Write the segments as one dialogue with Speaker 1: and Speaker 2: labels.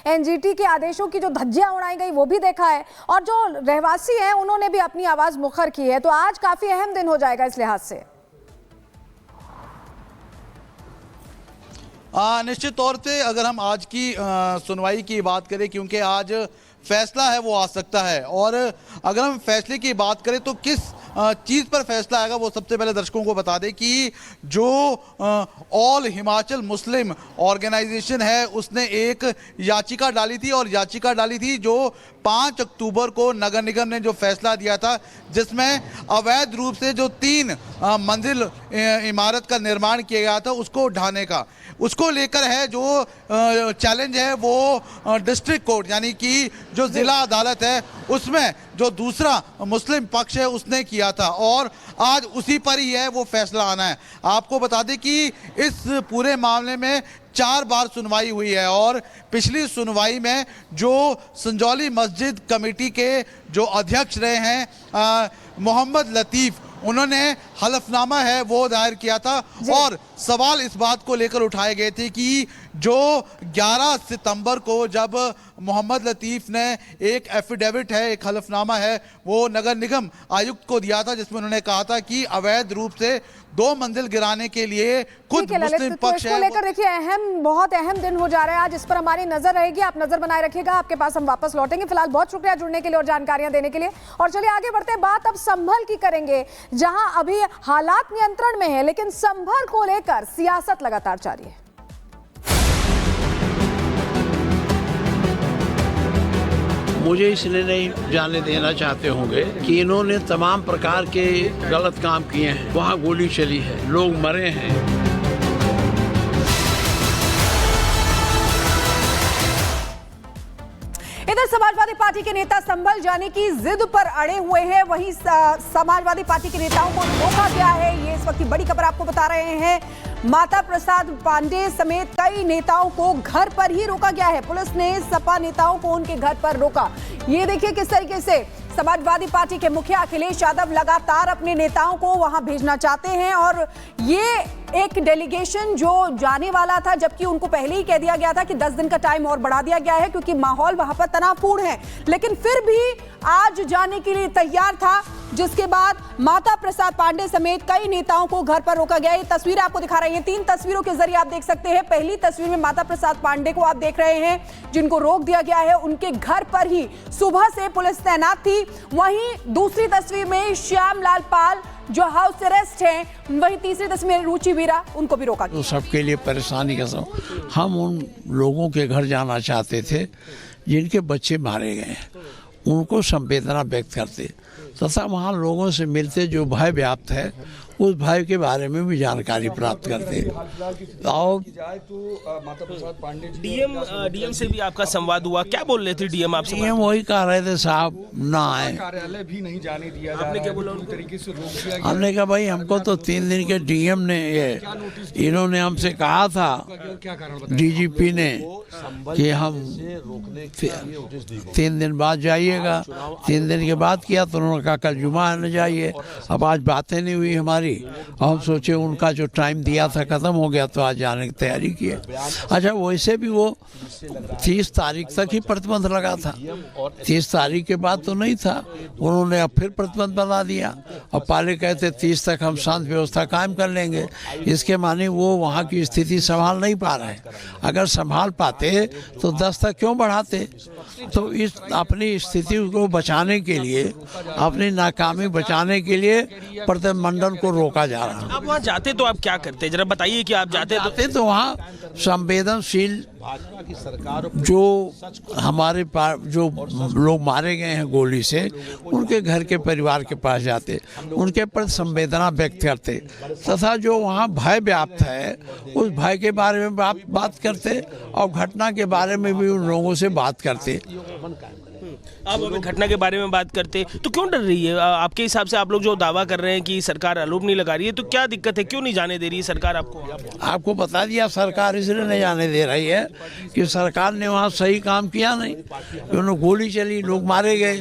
Speaker 1: NGT के आदेशों की जो धज्जियां उड़ाई गई वो भी देखा है, और जो रहवासी हैं उन्होंने भी अपनी आवाज मुखर की है। तो आज काफी अहम दिन हो जाएगा इस लिहाज से।
Speaker 2: निश्चित तौर पे अगर हम आज की सुनवाई की बात करें, क्योंकि आज फैसला है वो आ सकता है, और अगर हम फैसले की बात करें तो किस चीज़ पर फैसला आएगा वो सबसे पहले दर्शकों को बता दें कि जो ऑल हिमाचल मुस्लिम ऑर्गेनाइजेशन है उसने एक याचिका डाली थी, और याचिका डाली थी जो 5 अक्टूबर को नगर निगम ने जो फैसला दिया था, जिसमें अवैध रूप से जो 3 मंजिल इमारत का निर्माण किया गया था उसको ढाने का, उसको लेकर है जो चैलेंज है वो डिस्ट्रिक्ट कोर्ट यानी कि जो जिला अदालत है उसमें जो दूसरा मुस्लिम पक्ष है उसने किया था, और आज उसी पर ही है वो फैसला आना है। आपको बता दें कि इस पूरे मामले में 4 बार सुनवाई हुई है, और पिछली सुनवाई में जो संजौली मस्जिद कमेटी के जो अध्यक्ष रहे हैं मोहम्मद लतीफ़, उन्होंने हलफनामा है वो दायर किया था, और सवाल इस बात को लेकर उठाए गए थे कि जो 11 सितंबर को जब मोहम्मद लतीफ़ ने एक एफिडेविट है, एक हलफनामा है वो नगर निगम आयुक्त को दिया था, जिसमें उन्होंने कहा था कि अवैध रूप से 2 मंजिल गिराने के लिए खुद मुस्लिम पक्ष है।
Speaker 1: लेकर देखिए बहुत अहम दिन हो जा रहा है आज, इस पर हमारी नजर रहेगी। आप नजर बनाए रखिएगा, आपके पास हम वापस लौटेंगे। फिलहाल बहुत शुक्रिया जुड़ने के लिए और जानकारियां देने के लिए। और चलिए आगे बढ़ते हैं, बात अब संभल की करेंगे, जहां अभी हालात नियंत्रण में है लेकिन संभल को लेकर सियासत लगातार जारी है।
Speaker 3: मुझे इसलिए नहीं जाने देना चाहते होंगे कि इन्होंने तमाम प्रकार के गलत काम किए हैं, वहाँ गोली चली है, लोग मरे हैं।
Speaker 1: इधर समाजवादी पार्टी के नेता संभल जाने की जिद पर अड़े हुए हैं, वहीं समाजवादी पार्टी के नेताओं को रोका गया है। ये इस वक्त की बड़ी खबर आपको बता रहे हैं। माता प्रसाद पांडे समेत कई नेताओं को घर पर ही रोका गया है। पुलिस ने सपा नेताओं को उनके घर पर रोका। ये देखिए किस तरीके से समाजवादी पार्टी के मुखिया अखिलेश यादव लगातार अपने नेताओं को वहां भेजना चाहते हैं, और ये एक डेलीगेशन जो जाने वाला था, जबकि उनको पहले ही कह दिया गया था कि 10 दिन का टाइम और बढ़ा दिया गया है क्योंकि माहौल वहां पर तनावपूर्ण है, लेकिन फिर भी आज जाने के लिए तैयार था, जिसके बाद माता प्रसाद पांडे समेत कई नेताओं को घर पर रोका गया। ये तस्वीर आपको दिखा रही है, 3 तस्वीरों के जरिए आप देख सकते हैं। पहली तस्वीर में माता प्रसाद पांडे को आप देख रहे हैं, जिनको रोक दिया गया है, उनके घर पर ही सुबह से पुलिस तैनात थी। वहीं दूसरी तस्वीर में श्याम लाल पाल जो हाउस अरेस्ट हैं, वहीं तीसरी तस्वीर में रुचि वीरा, उनको भी रोका गया।
Speaker 3: तो सबके लिए परेशानी का सब, हम उन लोगों के घर जाना चाहते थे जिनके बच्चे मारे गए, उनको संवेदना व्यक्त करते तथा वहाँ लोगों से मिलते, जो भय व्याप्त है उस भय के बारे में भी जानकारी प्राप्त करते। और
Speaker 4: डीएम से भी आपका संवाद हुआ, क्या बोल रहे थे डीएम आपसे?
Speaker 3: डीएम वही कह रहे थे साहब ना आए,
Speaker 5: कार्यालय भी नहीं जाने दिया जा
Speaker 4: आपने
Speaker 5: रहा
Speaker 4: क्या बोला?
Speaker 5: है, तरीके से रोक दिया गया।
Speaker 3: हमने कहा भाई हमको तो 3 दिन के डीएम ने इन्होंने हमसे कहा था,
Speaker 5: क्या कारण
Speaker 3: डीजीपी ने, कि हम 3 दिन बाद जाइएगा। 3 दिन के बाद किया तो उन्होंने कहा कल जुमा है न जाइए। अब आज बातें नहीं हुई हमारी, हम सोचे उनका जो टाइम दिया था खत्म हो गया तो आज जाने की तैयारी की। अच्छा, वैसे भी वो 30 तारीख तक ही प्रतिबंध लगा था, 30 तारीख के बाद तो नहीं था। उन्होंने अब फिर प्रतिबंध बना दिया, और पहले कहते 30 तक हम शांत व्यवस्था कायम कर लेंगे। इसके माने वो वहाँ की स्थिति संभाल नहीं पा रहे। अगर संभाल पाते तो 10 तक क्यों बढ़ाते? तो इस अपनी स्थिति को बचाने के लिए, अपनी नाकामी बचाने के लिए प्रतिनिधिमंडल को रोका जा रहा है।
Speaker 4: आप वहाँ जाते तो आप क्या करते, जरा बताइए कि आप जाते
Speaker 3: तो वहाँ संवेदनशील जो हमारे जो लोग मारे गए हैं गोली से, उनके घर के परिवार के पास जाते, उनके प्रति संवेदना व्यक्त करते, तथा जो वहाँ भय व्याप्त है उस भय के बारे में बात करते, और घटना के बारे में भी उन लोगों से बात करते।
Speaker 4: आप अगर घटना के बारे में बात करते तो क्यों डर रही है आपके हिसाब से? आप लोग जो दावा कर रहे हैं कि सरकार आरोप नहीं लगा रही है, तो क्या दिक्कत है, क्यों नहीं जाने दे रही है सरकार आपको?
Speaker 3: आपको बता दिया, सरकार इसलिए नहीं जाने दे रही है कि सरकार ने वहाँ सही काम किया नहीं, उन्होंने गोली चली, लोग मारे गए।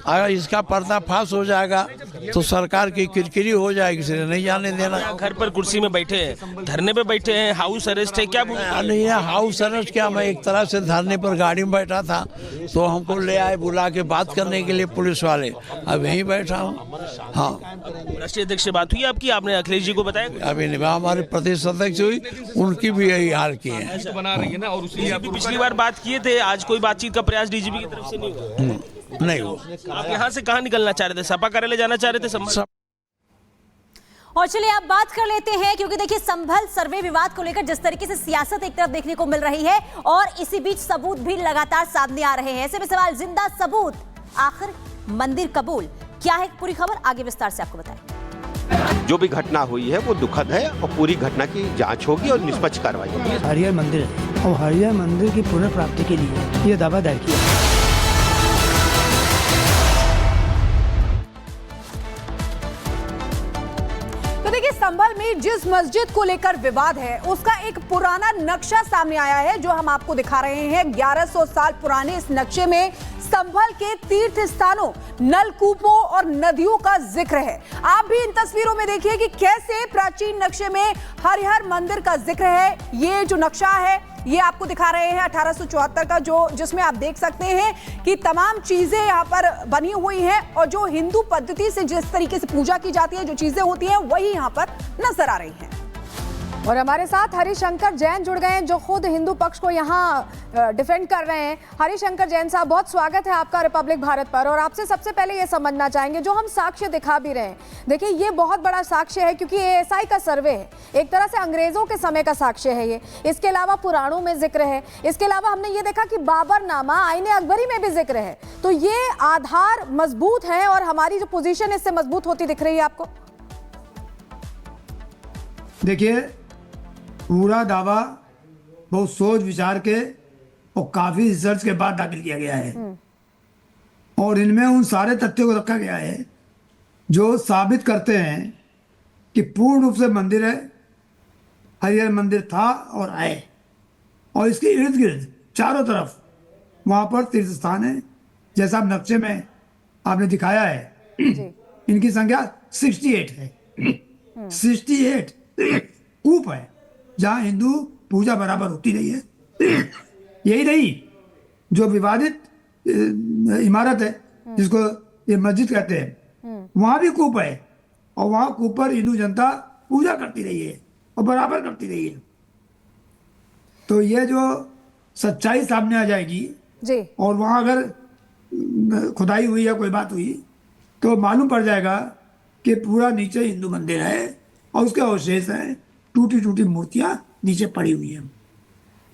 Speaker 3: अगर इसका पर्दाफाश हो जाएगा तो सरकार की किरकिरी हो जाएगी, इसलिए नहीं जाने देना।
Speaker 4: घर पर कुर्सी में बैठे हैं, धरने पे बैठे हैं, हाउस अरेस्ट है, क्या
Speaker 3: नहीं है हाउस अरेस्ट क्या, मैं एक तरह से धरने पर गाड़ी में बैठा था तो हमको ले आए बुला के बात करने के लिए पुलिस वाले, अब यहीं बैठा हूँ। हाँ,
Speaker 4: राष्ट्रीय अध्यक्ष से बात हुई आपकी? आपने अखिलेश जी को बताया?
Speaker 3: अभी नहीं, हमारे प्रदेश अध्यक्ष हुई, उनकी भी यही हाल की है।
Speaker 5: बना रही है ना, और उसी
Speaker 4: पिछली बार बात किए थे, आज कोई बातचीत का प्रयास डीजीपी की तरफ से नहीं हुआ?
Speaker 3: नहीं हुआ।
Speaker 4: आप यहाँ से कहाँ निकलना चाह रहे थे? सपा कार्यालय जाना चाह रहे थे?
Speaker 6: और चलिए अब बात कर लेते हैं, क्योंकि देखिए संभल सर्वे विवाद को लेकर जिस तरीके से सियासत एक तरफ देखने को मिल रही है और इसी बीच सबूत भी लगातार सामने आ रहे हैं। ऐसे में सवाल, जिंदा सबूत, आखिर मंदिर कबूल, क्या है पूरी खबर आगे विस्तार से आपको बताएं।
Speaker 7: जो भी घटना हुई है वो दुखद है और पूरी घटना की जांच होगी और निष्पक्ष कार्रवाई होगी।
Speaker 8: हरिहर मंदिर है और हरिहर मंदिर की पुनर्प्राप्ति के लिए ये दावा दायर किया।
Speaker 1: तो देखिए, संभल में जिस मस्जिद को लेकर विवाद है उसका एक पुराना नक्शा सामने आया है जो हम आपको दिखा रहे हैं। 1100 साल पुराने इस नक्शे में संभल के तीर्थ स्थानों, नलकूपों और नदियों का जिक्र है। आप भी इन तस्वीरों में देखिए कि कैसे प्राचीन नक्शे में हरिहर मंदिर का जिक्र है। ये जो नक्शा है ये आपको दिखा रहे हैं 1874 का, जिसमें आप देख सकते हैं कि तमाम चीजें यहाँ पर बनी हुई हैं और जो हिंदू पद्धति से जिस तरीके से पूजा की जाती है, जो चीजें होती हैं वही यहाँ पर नजर आ रही हैं। और हमारे साथ हरिशंकर जैन जुड़ गए हैं जो खुद हिंदू पक्ष को यहाँ डिफेंड कर रहे हैं। हरिशंकर जैन साहब, बहुत स्वागत है आपका रिपब्लिक भारत पर। और आपसे सबसे पहले ये समझना चाहेंगे, जो हम साक्ष्य दिखा भी रहे हैं, देखिए ये बहुत बड़ा साक्ष्य है क्योंकि एएसआई का सर्वे है, एक तरह से अंग्रेजों के समय का साक्ष्य है ये। इसके अलावा पुराणों में जिक्र है, इसके अलावा हमने ये देखा कि बाबरनामा, आईने अकबरी में भी जिक्र है। तो ये आधार मजबूत है और हमारी जो पोजीशन इससे मजबूत होती दिख रही है आपको?
Speaker 8: देखिए, पूरा दावा बहुत सोच विचार के और काफी रिसर्च के बाद दाखिल किया गया है और इनमें उन सारे तथ्यों को रखा गया है जो साबित करते हैं कि पूर्ण रूप से मंदिर है, हरिहर मंदिर था और है, और इसके इर्द गिर्द चारों तरफ वहाँ पर तीर्थ स्थान है, जैसा आप नक्शे में आपने दिखाया है। इनकी संख्या 68 है। 68 कूप है जहाँ हिंदू पूजा बराबर होती रही है। यही नहीं, जो विवादित इमारत है जिसको ये मस्जिद कहते हैं, वहाँ भी कूप है और वहाँ कूप पर हिंदू जनता पूजा करती रही है और बराबर करती रही है। तो ये जो सच्चाई सामने आ जाएगी
Speaker 1: जी, और
Speaker 8: वहाँ अगर खुदाई हुई या कोई बात हुई तो मालूम पड़ जाएगा कि पूरा नीचे हिंदू मंदिर है और उसके अवशेष हैं, टूटी टूटी मूर्तियां नीचे पड़ी हुई हैं।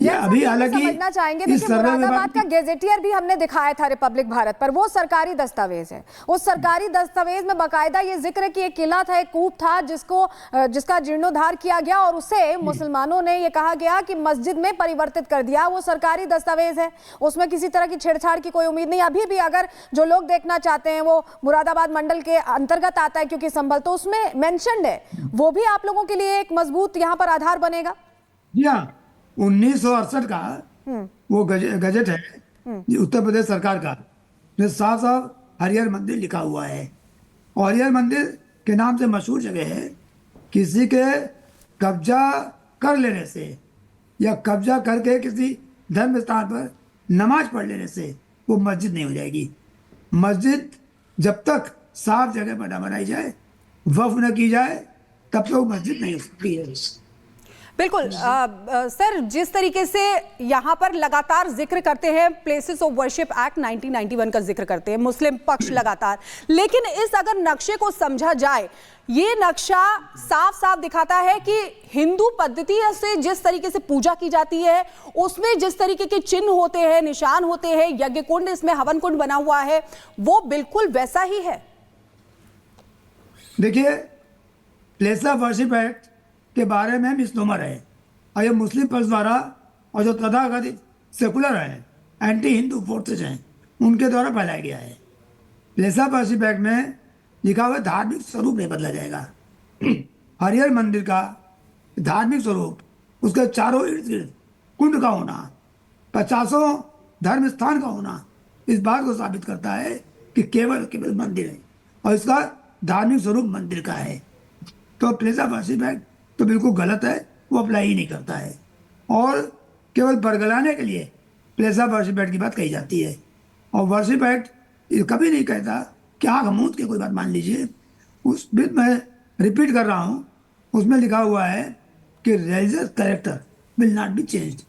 Speaker 8: ये अभी हालांकि
Speaker 1: समझना चाहेंगे, देखिए मुरादाबाद का गेजेटियर भी हमने दिखाया था रिपब्लिक भारत पर, वो सरकारी दस्तावेज है। उस सरकारी दस्तावेज में बाकायदा ये जिक्र है कि एक किला था, एक कूप था जिसका जीर्णोद्धार किया गया और उसे मुसलमानों ने ये कहा गया कि मस्जिद में परिवर्तित कर दिया। वो सरकारी दस्तावेज है, उसमें किसी तरह की छेड़छाड़ की कोई उम्मीद नहीं। अभी भी अगर जो लोग देखना चाहते हैं वो मुरादाबाद मंडल के अंतर्गत आता है क्योंकि संभल, तो उसमें मेंशन्ड है, वो भी आप लोगों के लिए एक मजबूत यहाँ पर आधार बनेगा।
Speaker 8: 1968 का वो गजट है उत्तर प्रदेश सरकार का, जो साफ साफ हरिहर मंदिर लिखा हुआ है। और हरिहर मंदिर के नाम से मशहूर जगह है। किसी के कब्जा कर लेने से या कब्जा करके किसी धर्म स्थान पर नमाज पढ़ लेने से वो मस्जिद नहीं हो जाएगी। मस्जिद जब तक साफ जगह पर न बनाई जाए, वक्फ न की जाए, तब तक तो मस्जिद नहीं हो सकती है।
Speaker 1: बिल्कुल सर, जिस तरीके से यहाँ पर लगातार जिक्र करते हैं प्लेसेस ऑफ वर्शिप एक्ट 1991 का जिक्र करते हैं मुस्लिम पक्ष लगातार, लेकिन इस अगर नक्शे को समझा जाए, ये नक्शा साफ साफ दिखाता है कि हिंदू पद्धति से जिस तरीके से पूजा की जाती है, उसमें जिस तरीके के चिन्ह होते हैं, निशान होते हैं, यज्ञ कुंड, इसमें हवन कुंड बना हुआ है, वो बिल्कुल वैसा ही है।
Speaker 8: देखिए, प्लेस ऑफ वर्शिप एक्ट के बारे में मिसनोमर है और ये मुस्लिम पक्ष द्वारा और जो तथाकथित सेकुलर है, एंटी हिंदू फोर्सेज हैं, उनके द्वारा फैलाया गया है। प्लेसा वर्शिप एक्ट में लिखा हुआ धार्मिक स्वरूप नहीं बदला जाएगा। हरिहर मंदिर का धार्मिक स्वरूप, उसके चारों इर्द गिर्द कुंड का होना, 50 धर्म स्थान का होना, इस बात को साबित करता है कि केवल मंदिर है और इसका धार्मिक स्वरूप मंदिर का है। तो प्लेसा वर्शिप एक्ट तो बिल्कुल गलत है, वो अप्लाई ही नहीं करता है और केवल बरगलाने के लिए प्लेसा वर्शिप एक्ट की बात कही जाती है। और वर्शिप एक्ट ये कभी नहीं कहता कि आँख मूंद के कोई बात मान लीजिए। उस बिल मैं रिपीट कर रहा हूँ, उसमें लिखा हुआ है कि religious character will not be changed.